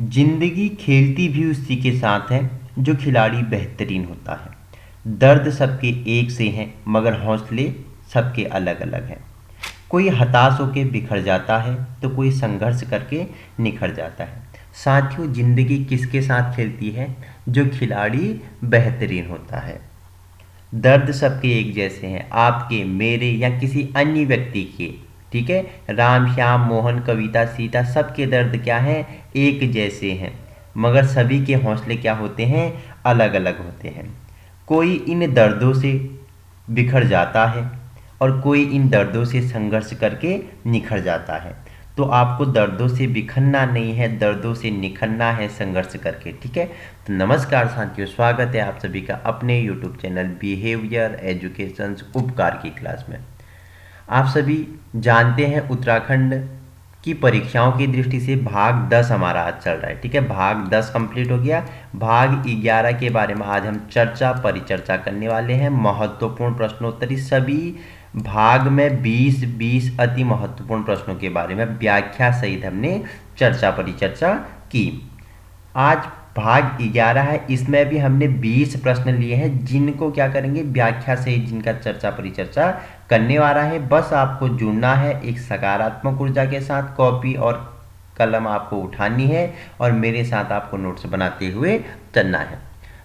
जिंदगी खेलती भी उसी के साथ है जो खिलाड़ी बेहतरीन होता है। दर्द सबके एक से हैं मगर हौसले सबके अलग अलग हैं। कोई हताश होकर बिखर जाता है तो कोई संघर्ष करके निखर जाता है। साथियों, जिंदगी किसके साथ खेलती है? जो खिलाड़ी बेहतरीन होता है। दर्द सबके एक जैसे हैं, आपके, मेरे या किसी अन्य व्यक्ति के। ठीक है, राम, श्याम, मोहन, कविता, सीता, सबके दर्द क्या हैं? एक जैसे हैं, मगर सभी के हौसले क्या होते हैं? अलग अलग होते हैं। कोई इन दर्दों से बिखर जाता है और कोई इन दर्दों से संघर्ष करके निखर जाता है। तो आपको दर्दों से बिखरना नहीं है, दर्दों से निखरना है संघर्ष करके। ठीक है, तो नमस्कार साथियों, स्वागत है आप सभी का अपने यूट्यूब चैनल बिहेवियर एजुकेशन उपकार की क्लास में। आप सभी जानते हैं उत्तराखंड की परीक्षाओं की दृष्टि से भाग 10 हमारा आज चल रहा है। ठीक है, भाग 10 कंप्लीट हो गया। भाग 11 के बारे में आज हम परिचर्चा करने वाले हैं। महत्वपूर्ण प्रश्नोत्तरी, सभी भाग में 20 अति महत्वपूर्ण प्रश्नों के बारे में व्याख्या सहित हमने परिचर्चा की। आज भाग 11 है, इसमें भी हमने 20 प्रश्न लिए हैं जिनको क्या करेंगे? व्याख्या सहित जिनका परिचर्चा करने वाला है। बस आपको जुड़ना है एक सकारात्मक ऊर्जा के साथ, कॉपी और कलम आपको उठानी है और मेरे साथ आपको नोट्स बनाते हुए चलना है।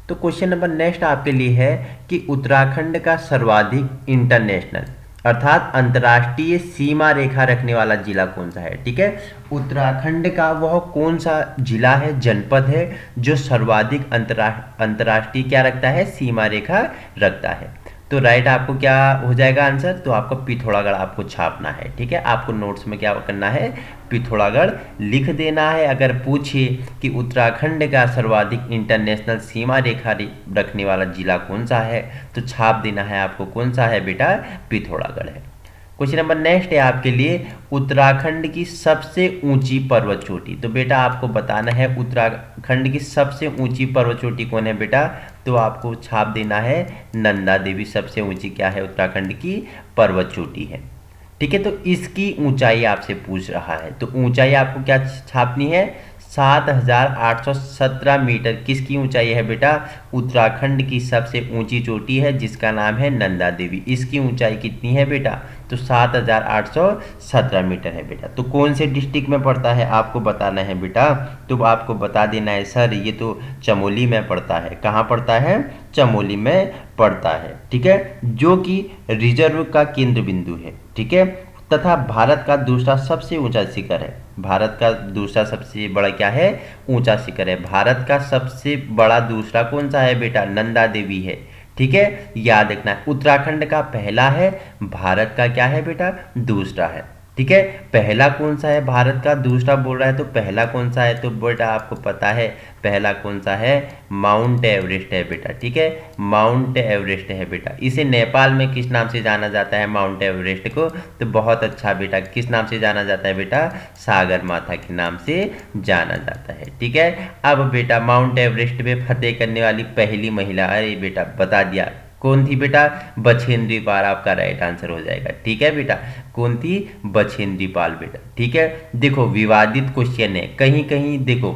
तो क्वेश्चन नंबर नेक्स्ट आपके लिए है कि उत्तराखंड का सर्वाधिक इंटरनेशनल अर्थात अंतर्राष्ट्रीय सीमा रेखा रखने वाला जिला कौन सा है? ठीक है, उत्तराखंड का वह कौन सा जिला है, जनपद है जो सर्वाधिक अंतर्राष्ट्रीय क्या रखता है? सीमा रेखा रखता है। तो राइट आपको क्या हो जाएगा आंसर? तो आपको पिथौरागढ़ आपको छापना है। ठीक है, आपको नोट्स में क्या करना है? पिथौरागढ़ लिख देना है। अगर पूछे कि उत्तराखंड का सर्वाधिक इंटरनेशनल सीमा रेखा रखने वाला जिला कौन सा है, तो छाप देना है आपको कौन सा है बेटा? पिथौरागढ़ है। क्वेश्चन नंबर नेक्स्ट है आपके लिए उत्तराखंड की सबसे ऊंची पर्वत चोटी। तो बेटा आपको बताना है उत्तराखंड की सबसे ऊंची पर्वत चोटी कौन है बेटा? तो आपको छाप देना है नंदा देवी सबसे ऊंची क्या है? उत्तराखंड की पर्वत चोटी है। ठीक है, तो इसकी ऊंचाई आपसे पूछ रहा है, तो ऊंचाई आपको क्या छापनी है? 7,817 मीटर किसकी ऊंचाई है बेटा? उत्तराखंड की सबसे ऊंची चोटी है जिसका नाम है नंदा देवी। इसकी ऊंचाई कितनी है बेटा? तो 7,817 मीटर है बेटा। तो कौन से डिस्ट्रिक्ट में पड़ता है आपको बताना है बेटा? तो आपको बता देना है सर ये तो चमोली में पड़ता है। कहाँ पड़ता है? चमोली में पड़ता है। ठीक है, जो कि रिजर्व का केंद्र बिंदु है। ठीक है, तथा भारत का दूसरा सबसे ऊंचा शिखर है। भारत का दूसरा सबसे बड़ा क्या है? ऊंचा शिखर है। भारत का सबसे बड़ा दूसरा कौन सा है बेटा? नंदा देवी है। ठीक है, याद रखना है। उत्तराखंड का पहला है, भारत का क्या है बेटा? दूसरा है। ठीक है, पहला कौन सा है? भारत का। दूसरा बोल रहा है तो पहला कौन सा है? तो बेटा आपको पता है पहला कौन सा है? माउंट एवरेस्ट है बेटा। ठीक है, माउंट एवरेस्ट है बेटा। इसे नेपाल में किस नाम से जाना जाता है माउंट एवरेस्ट को? तो बहुत अच्छा बेटा, किस नाम से जाना जाता है बेटा? सागर माथा के नाम से जाना जाता है। ठीक है, अब बेटा माउंट एवरेस्ट पे फतेह करने वाली पहली महिला, अरे बेटा बता दिया, कौन थी बेटा? बछेंद्री पाल आपका राइट आंसर हो जाएगा। ठीक है बेटा, कौन थी? बछेंद्री पाल बेटा। ठीक है, देखो विवादित क्वेश्चन है, कहीं कहीं देखो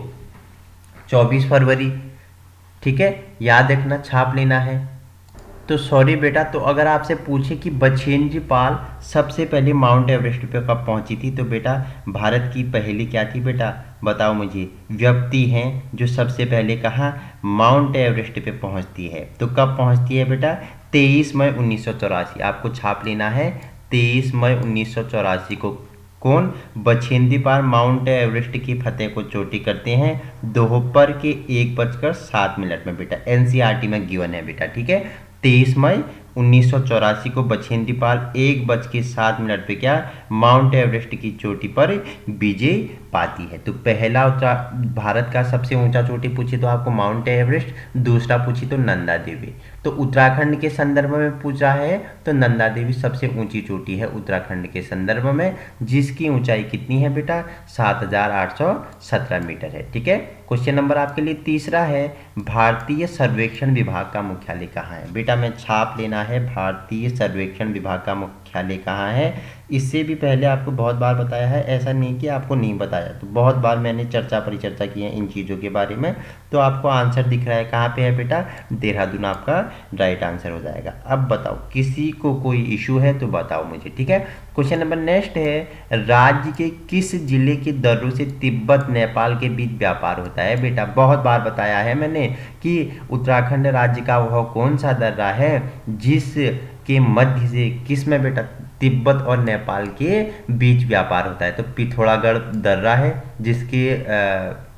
24 फरवरी। ठीक है, याद रखना, छाप लेना है। तो सॉरी बेटा, तो अगर आपसे पूछे कि बछेंद्री पाल सबसे पहले माउंट एवरेस्ट पे कब पहुंची थी, तो बेटा भारत की पहली क्या थी बेटा? बताओ मुझे। व्यक्ति हैं जो सबसे पहले कहाँ माउंट एवरेस्ट पे पहुंचती है। तो कब पहुंचती है बेटा? 23 मई 1984। आपको छाप लेना है 23 मई 1984 को कौन? बछेंद्री पाल माउंट एवरेस्ट की फतेह को चोटी करते हैं दोपहर के 1:07 में बेटा। एनसीईआरटी में गिवन है बेटा। ठीक है, 23 मई 1984 को बछेंद्री पाल 1:07 पे क्या माउंट एवरेस्ट की चोटी पर विजय पाती है। तो पहला भारत का सबसे ऊंचा चोटी पूछी तो आपको माउंट एवरेस्ट, दूसरा पूछी तो नंदा देवी। तो उत्तराखंड के संदर्भ में पूछा है तो नंदा देवी सबसे ऊंची चोटी है उत्तराखंड के संदर्भ में, जिसकी ऊंचाई कितनी है बेटा? 7,817 मीटर है। ठीक है, क्वेश्चन नंबर आपके लिए तीसरा है, भारतीय सर्वेक्षण विभाग का मुख्यालय कहाँ है? बेटा मैं छाप लेना है, भारतीय सर्वेक्षण विभाग का मुख्यालय मुख्यालय कहाँ है। इससे भी पहले आपको बहुत बार बताया है, ऐसा नहीं कि आपको नहीं बताया, तो बहुत बार मैंने चर्चा परिचर्चा की है इन चीज़ों के बारे में। तो आपको आंसर दिख रहा है कहाँ पे है बेटा, देहरादून आपका राइट आंसर हो जाएगा। अब बताओ, किसी को कोई इशू है तो बताओ मुझे, ठीक है। क्वेश्चन नंबर नेक्स्ट है, राज्य के किस जिले के दर्रों से तिब्बत नेपाल के बीच व्यापार होता है। बेटा बहुत बार बताया है मैंने कि उत्तराखंड राज्य का वह कौन सा दर्रा है जिस के मध्य से किस में बेटा, तिब्बत और नेपाल के बीच व्यापार होता है। तो पिथौरागढ़ दर्रा है जिसके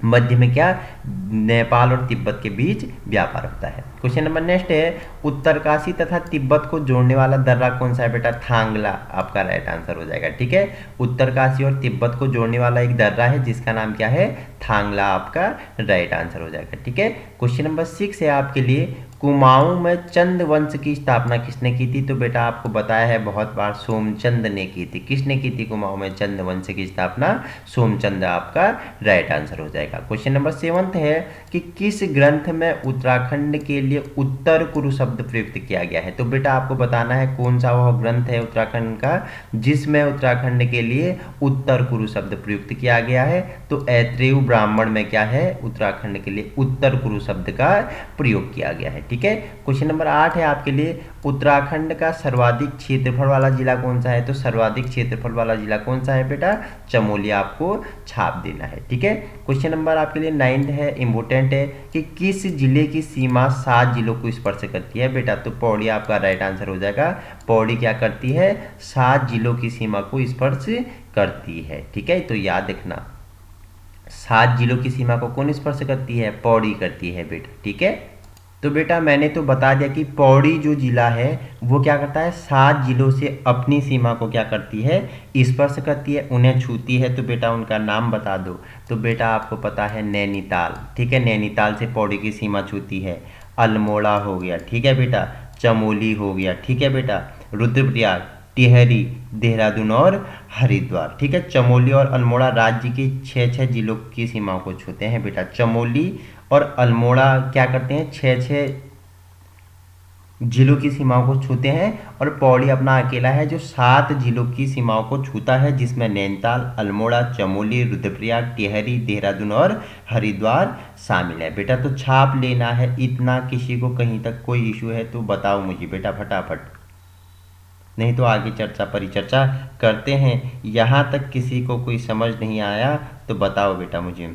मध्य में क्या, नेपाल और तिब्बत के बीच व्यापार होता है। क्वेश्चन नंबर नेक्स्ट है, उत्तरकाशी तथा तिब्बत को जोड़ने वाला दर्रा कौन सा है बेटा, थांगला आपका राइट आंसर हो जाएगा, ठीक है। उत्तरकाशी और तिब्बत को जोड़ने वाला एक दर्रा है जिसका नाम क्या है, थांगला आपका राइट आंसर हो जाएगा, ठीक है। क्वेश्चन नंबर 6 है आपके लिए, कुमाऊं में चंद वंश की स्थापना किसने की थी। तो बेटा आपको बताया है बहुत बार, सोमचंद ने की थी। किसने की थी कुमाऊं में चंद वंश की स्थापना, सोमचंद आपका राइट आंसर हो जाएगा। क्वेश्चन नंबर 7 है कि किस ग्रंथ में उत्तराखंड के लिए उत्तर कुरु शब्द प्रयुक्त किया गया है। तो बेटा आपको बताना है कौन सा वह ग्रंथ है उत्तराखंड का जिसमें उत्तराखंड के लिए उत्तर कुरु शब्द प्रयुक्त किया गया है। तो ऐत्रेय ब्राह्मण में क्या है, उत्तराखंड के लिए उत्तर कुरु शब्द का प्रयोग किया गया है, ठीक है। क्वेश्चन नंबर 8 है आपके लिए, उत्तराखंड का सर्वाधिक क्षेत्रफल वाला जिला कौन सा है। तो सर्वाधिक क्षेत्रफल वाला जिला कौन सा है बेटा, चमोली आपको छाप देना है, ठीक है। क्वेश्चन नंबर आपके लिए 9 है, इंपॉर्टेंट है कि किस जिले की सीमा 7 जिलों को स्पर्श करती है। बेटा तो पौड़ी आपका राइट आंसर हो जाएगा। पौड़ी क्या करती है, 7 जिलों की सीमा को स्पर्श करती है, ठीक है। तो याद रखना, 7 जिलों की सीमा को कौन स्पर्श करती है, पौड़ी करती है बेटा, ठीक है। तो बेटा मैंने तो बता दिया कि पौड़ी जो जिला है वो क्या करता है, 7 जिलों से अपनी सीमा को क्या करती है, स्पर्श करती है, उन्हें छूती है। तो बेटा उनका नाम बता दो। तो बेटा आपको पता है नैनीताल, ठीक है, नैनीताल से पौड़ी की सीमा छूती है। अल्मोड़ा हो गया, ठीक है बेटा, चमोली हो गया, ठीक है बेटा, रुद्रप्रयाग, टिहरी, देहरादून और हरिद्वार, ठीक है। चमोली और अल्मोड़ा राज्य के 6 जिलों की सीमाओं को छूते हैं बेटा। चमोली और अल्मोड़ा क्या करते हैं, 6 जिलों की सीमाओं को छूते हैं। और पौड़ी अपना अकेला है जो 7 जिलों की सीमाओं को छूता है, जिसमें नैनीताल, अल्मोड़ा, चमोली, रुद्रप्रयाग, टिहरी, देहरादून और हरिद्वार शामिल है। बेटा तो छाप लेना है इतना, किसी को कहीं तक कोई इशू है तो बताओ मुझे बेटा फटाफट, नहीं तो आगे चर्चा परिचर्चा करते हैं। यहाँ तक किसी को कोई समझ नहीं आया तो बताओ बेटा मुझे।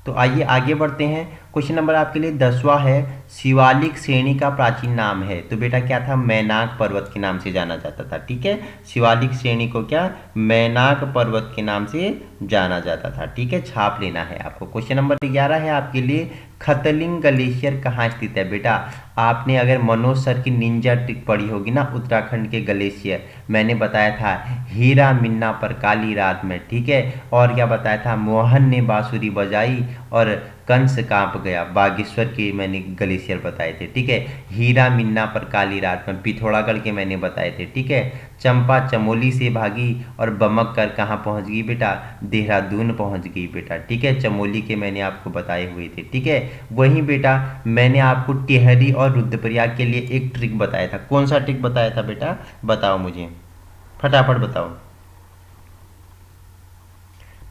तो आइए आगे बढ़ते हैं। क्वेश्चन नंबर आपके लिए 10वां है, शिवालिक श्रेणी का प्राचीन नाम है। तो बेटा क्या था, मैनाक पर्वत के नाम से जाना जाता था, ठीक है। शिवालिक श्रेणी को क्या, मैनाक पर्वत के नाम से जाना जाता था, ठीक है, छाप लेना है आपको। क्वेश्चन नंबर 11 है आपके लिए, खतलिंग ग्लेशियर कहाँ स्थित है। बेटा आपने अगर मनोज सर की निंजा ट्रिक पढ़ी होगी ना, उत्तराखंड के ग्लेशियर मैंने बताया था, हीरा मिन्ना पर काली रात में, ठीक है। और क्या बताया था, मोहन ने बांसुरी बजाई और कंस कांप गया, बागेश्वर के मैंने ग्लेशियर बताए थे, ठीक है। हीरा मिन्ना पर काली रात में पिथौरागढ़ के मैंने बताए थे, ठीक है। चंपा चमोली से भागी और बमक कर कहाँ पहुँच गई बेटा, देहरादून पहुँच गई बेटा, ठीक है। चमोली के मैंने आपको बताए हुए थे, ठीक है। वहीं बेटा मैंने आपको टिहरी और रुद्रप्रयाग के लिए एक ट्रिक बताया था। कौन सा ट्रिक बताया था बेटा, बताओ मुझे फटाफट बताओ।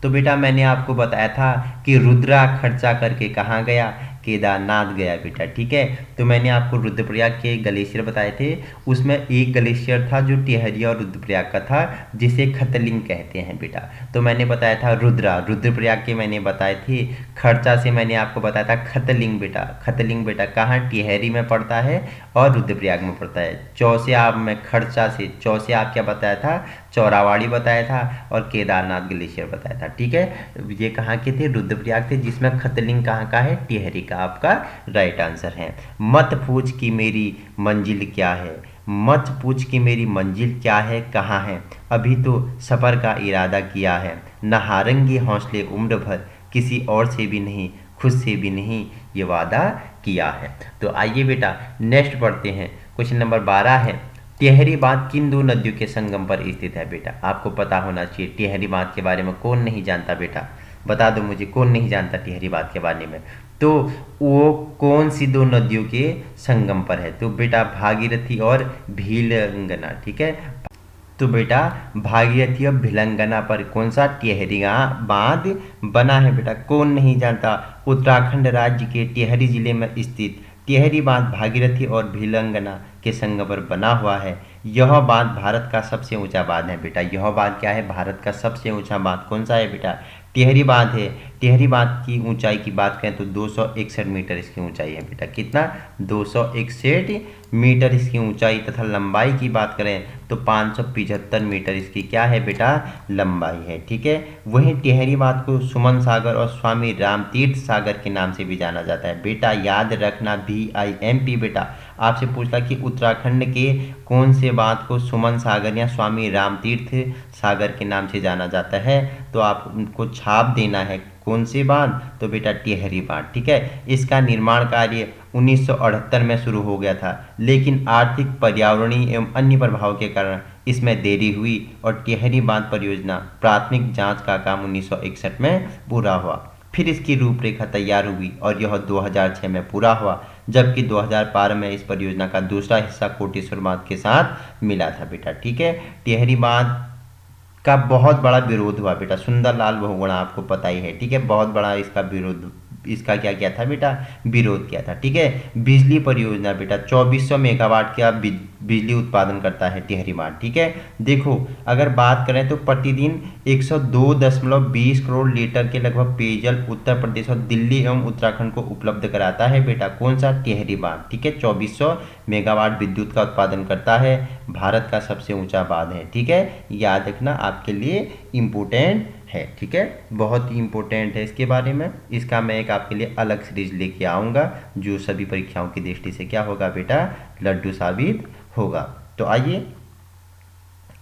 तो बेटा मैंने आपको बताया था कि रुद्रा खर्चा करके कहाँ गया, केदारनाथ गया बेटा, ठीक है। तो मैंने आपको रुद्रप्रयाग के ग्लेशियर बताए थे, उसमें एक ग्लेशियर था जो टिहरी और रुद्रप्रयाग का था जिसे खतलिंग कहते हैं बेटा। तो मैंने बताया था रुद्रप्रयाग के मैंने बताए थे, खर्चा से मैंने आपको बताया था खतलिंग बेटा। खतलिंग बेटा कहाँ, टिहरी में पड़ता है और रुद्रप्रयाग में पड़ता है। चौसियाब में खर्चा से, चौसियाब क्या बताया था, चौरावाड़ी बताया था, और केदारनाथ ग्लेशियर बताया था, ठीक है। ये कहाँ के थे, रुद्रप्रयाग थे, जिसमें खतलिंग कहाँ का है, टिहरी का आपका राइट आंसर है। मत पूछ कि मेरी मंजिल क्या है, मत पूछ कि मेरी मंजिल क्या है, कहाँ है, अभी तो सफ़र का इरादा किया है, न हारेंगे हौसले उम्र भर, किसी और से भी नहीं, खुद से भी नहीं, ये वादा किया है। तो आइए बेटा नेक्स्ट पढ़ते हैं। क्वेश्चन नंबर 12 है, टिहरी बांध किन दो नदियों के संगम पर स्थित है। बेटा आपको पता होना चाहिए, टिहरी बांध के बारे में कौन नहीं जानता बेटा। बता दो मुझे, कौन नहीं जानता टिहरी बांध के बारे में। तो वो कौन सी दो नदियों के संगम पर है? तो बेटा भागीरथी और भीलंगना, ठीक है। तो बेटा भागीरथी और भिलंगना पर कौन सा टिहरी बांध बना है बेटा? कौन नहीं जानता? उत्तराखंड राज्य के टिहरी जिले में स्थित टिहरी बांध भागीरथी और भिलंगना के संगम पर बना हुआ है। यह बांध भारत का सबसे ऊंचा बांध है बेटा। यह बांध क्या है? भारत का सबसे ऊंचा बांध कौन सा है बेटा? टिहरी बांध है। टिहरी बांध की ऊंचाई की बात करें तो 261 मीटर इसकी ऊंचाई है बेटा। कितना? 261 मीटर इसकी ऊंचाई, तथा लंबाई की बात करें तो 575 मीटर इसकी क्या है बेटा? लंबाई है, ठीक है। वहीं टिहरी बांध को सुमन सागर और स्वामी रामतीर्थ सागर के नाम से भी जाना जाता है बेटा। याद रखना, VIMP बेटा। आपसे पूछता कि उत्तराखंड के कौन से बांध को सुमन सागर या स्वामी रामतीर्थ सागर के नाम से जाना जाता है, तो आपको छाप देना है कौन से बांध? तो बेटा टिहरी बांध, ठीक है। इसका निर्माण कार्य 1978 में शुरू हो गया था, लेकिन आर्थिक, पर्यावरणीय एवं अन्य प्रभाव के कारण इसमें देरी हुई और टिहरी बांध परियोजना प्राथमिक जांच का काम 1961 में पूरा हुआ। फिर इसकी रूपरेखा तैयार हुई और यह 2006 में पूरा हुआ, जबकि 2012 में इस परियोजना का दूसरा हिस्सा कोटेश्वर बांध के साथ मिला था बेटा, ठीक है। टिहरी बांध का बहुत बड़ा विरोध हुआ बेटा। सुंदरलाल बहुगुणा आपको पता ही है, ठीक है। बहुत बड़ा इसका विरोध, इसका क्या किया था बेटा? विरोध किया था, ठीक है। बिजली परियोजना बेटा 2400 मेगावाट का बिजली उत्पादन करता है टिहरी बांध, ठीक है। देखो अगर बात करें तो प्रतिदिन 102.20 करोड़ लीटर के लगभग पेयजल उत्तर प्रदेश और दिल्ली एवं उत्तराखंड को उपलब्ध कराता है बेटा। कौन सा? टिहरी बांध, ठीक है। 2400 मेगावाट विद्युत का उत्पादन करता है, भारत का सबसे ऊंचा बांध है, ठीक है। याद रखना, आपके लिए इम्पोर्टेंट है, ठीक है। बहुत ही इंपॉर्टेंट है इसके बारे में। इसका मैं एक आपके लिए अलग सीरीज लेके आऊँगा, जो सभी परीक्षाओं की दृष्टि से क्या होगा बेटा? लड्डू साबित होगा। तो आइए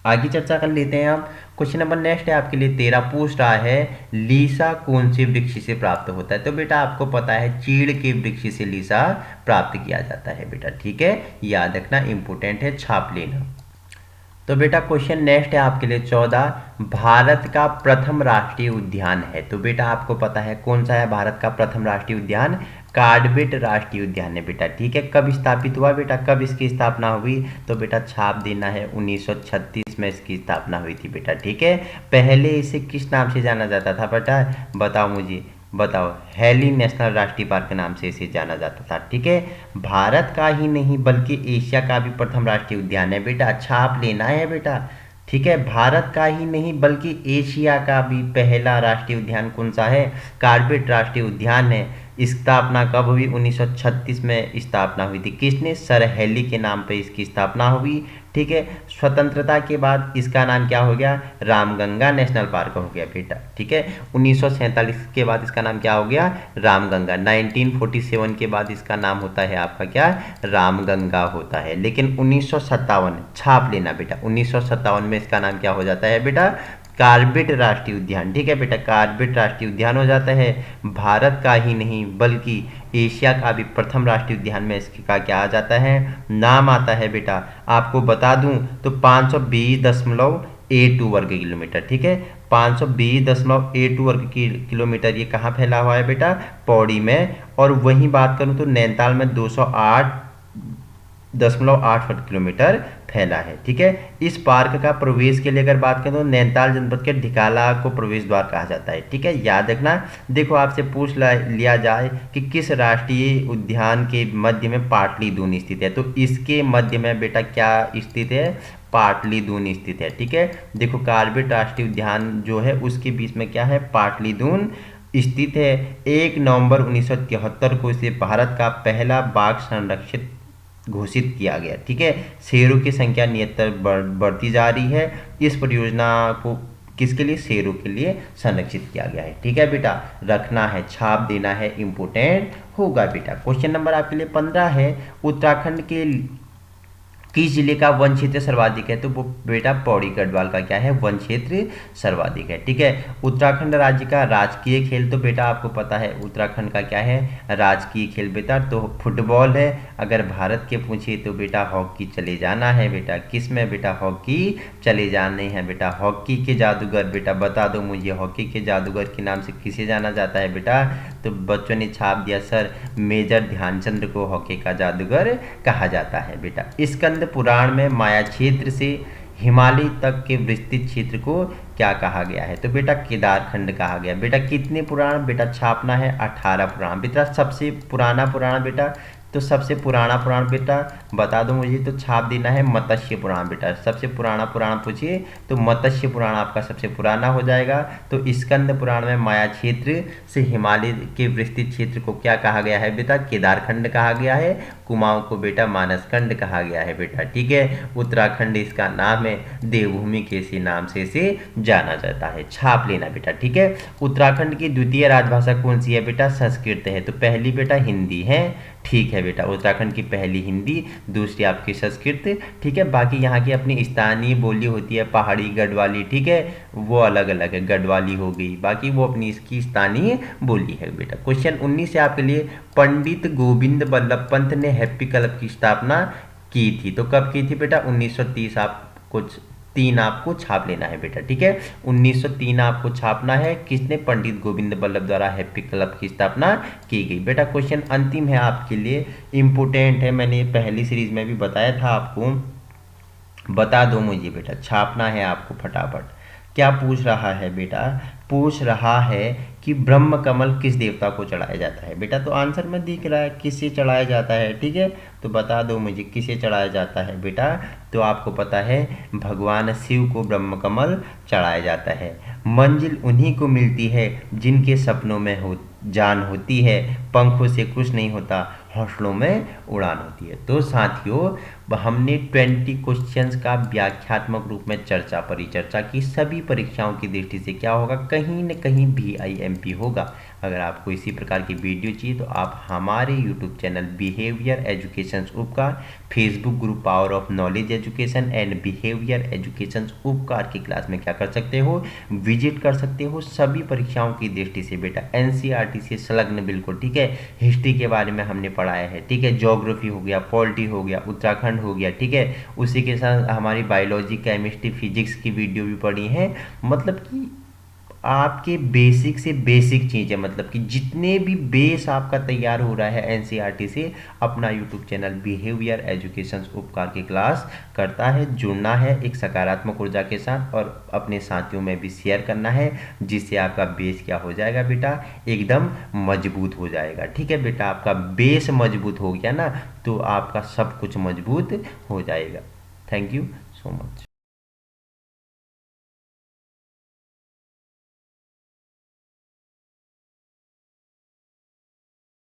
आगे चर्चा कर लेते हैं। आप क्वेश्चन नंबर नेक्स्ट है आपके लिए 13, पूछ रहा है लीसा कौन से वृक्ष से प्राप्त होता है? तो बेटा आपको पता है चीड़ के वृक्ष से लीसा प्राप्त किया जाता है बेटा, ठीक है। याद रखना, इंपॉर्टेंट है, छाप लेना। तो बेटा क्वेश्चन नेक्स्ट है आपके लिए 14, भारत का प्रथम राष्ट्रीय उद्यान है। तो बेटा आपको पता है कौन सा है भारत का प्रथम राष्ट्रीय उद्यान? कार्बेट राष्ट्रीय उद्यान है बेटा, ठीक है। कब स्थापित हुआ बेटा? कब इसकी स्थापना हुई? तो बेटा छाप देना है 1936 में इसकी स्थापना हुई थी बेटा, ठीक है। पहले इसे किस नाम से जाना जाता था बेटा? बताओ मुझे, बताओ। हैली नेशनल राष्ट्रीय पार्क के नाम से इसे जाना जाता था, ठीक है। भारत का ही नहीं बल्कि एशिया का भी प्रथम राष्ट्रीय उद्यान है बेटा। छाप लेना है बेटा, ठीक है। भारत का ही नहीं बल्कि एशिया का भी पहला राष्ट्रीय उद्यान कौन सा है? कार्बेट राष्ट्रीय उद्यान है। स्थापना कब हुई? 1936 में स्थापना हुई थी। किसने? सर हैली के नाम पे इसकी स्थापना हुई, ठीक है। स्वतंत्रता के बाद इसका नाम क्या हो गया? रामगंगा नेशनल पार्क हो गया बेटा, ठीक है। 1947 के बाद इसका नाम क्या हो गया? रामगंगा। 1947 के बाद इसका नाम होता है आपका क्या? रामगंगा होता है। लेकिन 1957, छाप लेना बेटा, 1957 में इसका नाम क्या हो जाता है बेटा? कार्बेट राष्ट्रीय उद्यान, ठीक है बेटा। कार्बेट राष्ट्रीय उद्यान हो जाता है। भारत का ही नहीं बल्कि एशिया का भी प्रथम राष्ट्रीय उद्यान में इसका क्या आ जाता है? नाम आता है बेटा। आपको बता दूं तो 520.82 वर्ग किलोमीटर, ठीक है। 520.82 वर्ग किलोमीटर ये कहाँ फैला हुआ है बेटा? पौड़ी में। और वहीं बात करूं तो नैनीताल में 208.8 किलोमीटर फैला है, ठीक है। इस पार्क का प्रवेश के लिए अगर बात करें तो नैनीताल जनपद के ढिकाला को प्रवेश द्वार कहा जाता है, ठीक है। याद रखना। देखो आपसे पूछ लिया जाए कि किस राष्ट्रीय उद्यान के मध्य में पाटली दून स्थित है, तो इसके मध्य में बेटा क्या स्थित है? पाटली दून स्थित है, ठीक है। देखो कार्बेट राष्ट्रीय उद्यान जो है उसके बीच में क्या है? पाटली दून स्थित है। 1 नवंबर 1973 को इसे भारत का पहला बाघ संरक्षित घोषित किया गया, ठीक है। शेरों की संख्या निरंतर बढ़ती जा रही है। इस परियोजना को किसके लिए? शेरों के लिए संरक्षित किया गया है, ठीक है बेटा। रखना है, छाप देना है, इंपोर्टेंट होगा बेटा। क्वेश्चन नंबर आपके लिए 15 है, उत्तराखंड के किस जिले का वन क्षेत्र सर्वाधिक है? तो वो बेटा पौड़ी गढ़वाल का क्या है, वन क्षेत्र सर्वाधिक है। ठीक है, उत्तराखंड राज्य का राजकीय खेल, तो बेटा आपको पता है उत्तराखंड का क्या है, राजकीय खेल बेटा, तो फुटबॉल है। अगर भारत के पूछे तो बेटा हॉकी चले जाना है बेटा, किस में बेटा, हॉकी चले जाने हैं बेटा। हॉकी के जादूगर बेटा बता दो मुझे, हॉकी के जादूगर के नाम से किसे जाना जाता है बेटा? तो बच्चों ने छाप दिया सर, मेजर ध्यानचंद को हॉकी का जादूगर कहा जाता है बेटा। स्कंद पुराण में माया क्षेत्र से हिमालय तक के विस्तृत क्षेत्र को क्या कहा गया है? तो बेटा केदारखंड कहा गया बेटा। कितने पुराण बेटा छापना है? 18 पुराण बेटा। सबसे पुराना पुराण बेटा, तो सबसे पुराना पुराण बेटा बता दो मुझे, तो छाप देना है मत्स्य पुराण बेटा। सबसे पुराना पुराण पूछिए तो मत्स्य पुराण आपका सबसे पुराना हो जाएगा। तो स्कंद पुराण में माया क्षेत्र से हिमालय के विस्तृत क्षेत्र को क्या कहा गया है बेटा? केदारखंड कहा गया है। कुमाऊं को बेटा मानसखंड कहा गया है बेटा। ठीक है, उत्तराखंड इसका नाम है, देवभूमि के इसी नाम से इसे जाना जाता है। छाप लेना बेटा। ठीक है, उत्तराखंड की द्वितीय राजभाषा कौन सी है बेटा? संस्कृत है। तो पहली बेटा हिंदी है, ठीक है बेटा, उत्तराखंड की पहली हिंदी, दूसरी आपकी संस्कृत। ठीक है, बाकी यहाँ की अपनी स्थानीय बोली होती है पहाड़ी गढ़वाली, ठीक है, वो अलग अलग है, गढ़वाली हो गई, बाकी वो अपनी इसकी स्थानीय बोली है बेटा। क्वेश्चन 19 से आपके लिए, पंडित गोविंद बल्लभ पंत ने हैप्पी क्लब की स्थापना की थी, तो कब की थी बेटा? 1930। आप कुछ 3 आपको छाप लेना है बेटा। ठीक है, 1903 आपको छापना है। किसने? पंडित गोविंद बल्लभ द्वारा हैप्पी क्लब की स्थापना की गई बेटा। क्वेश्चन अंतिम है आपके लिए, इंपोर्टेंट है, मैंने पहली सीरीज में भी बताया था आपको, बता दो मुझे बेटा, छापना है आपको फटाफट। क्या पूछ रहा है बेटा? पूछ रहा है कि ब्रह्म कमल किस देवता को चढ़ाया जाता है बेटा। तो आंसर में दिख रहा है किसे चढ़ाया जाता है। ठीक है, तो बता दो मुझे किसे चढ़ाया जाता है बेटा। तो आपको पता है भगवान शिव को ब्रह्म कमल चढ़ाया जाता है। मंजिल उन्हीं को मिलती है जिनके सपनों में जान होती है, पंखों से कुछ नहीं होता, हौसलों में उड़ान होती है। तो साथियों हमने 20 क्वेश्चंस का व्याख्यात्मक रूप में परिचर्चा की। सभी परीक्षाओं की दृष्टि से क्या होगा, कहीं न कहीं VIMP होगा। अगर आपको इसी प्रकार की वीडियो चाहिए तो आप हमारे YouTube चैनल बिहेवियर एजुकेशन उपकार, Facebook group power of knowledge education and behaviour education उपकार की क्लास में क्या कर सकते हो, विजिट कर सकते हो। सभी परीक्षाओं की दृष्टि से बेटा NCERT से संलग्न बिल्कुल, ठीक है, हिस्ट्री के बारे में हमने पढ़ाया है, ठीक है, ज्योग्राफी हो गया, पॉलिटी हो गया, उत्तराखंड हो गया, ठीक है, उसी के साथ हमारी बायोलॉजी, केमिस्ट्री, फिजिक्स की वीडियो भी पढ़ी है। मतलब कि आपके बेसिक से बेसिक चीज़ें, मतलब कि जितने भी बेस आपका तैयार हो रहा है NCERT से, अपना YouTube चैनल बिहेवियर एजुकेशन उपकार की क्लास करता है। जुड़ना है एक सकारात्मक ऊर्जा के साथ और अपने साथियों में भी शेयर करना है, जिससे आपका बेस क्या हो जाएगा बेटा, एकदम मजबूत हो जाएगा। ठीक है बेटा, आपका बेस मजबूत हो गया ना, तो आपका सब कुछ मजबूत हो जाएगा। Thank you so much.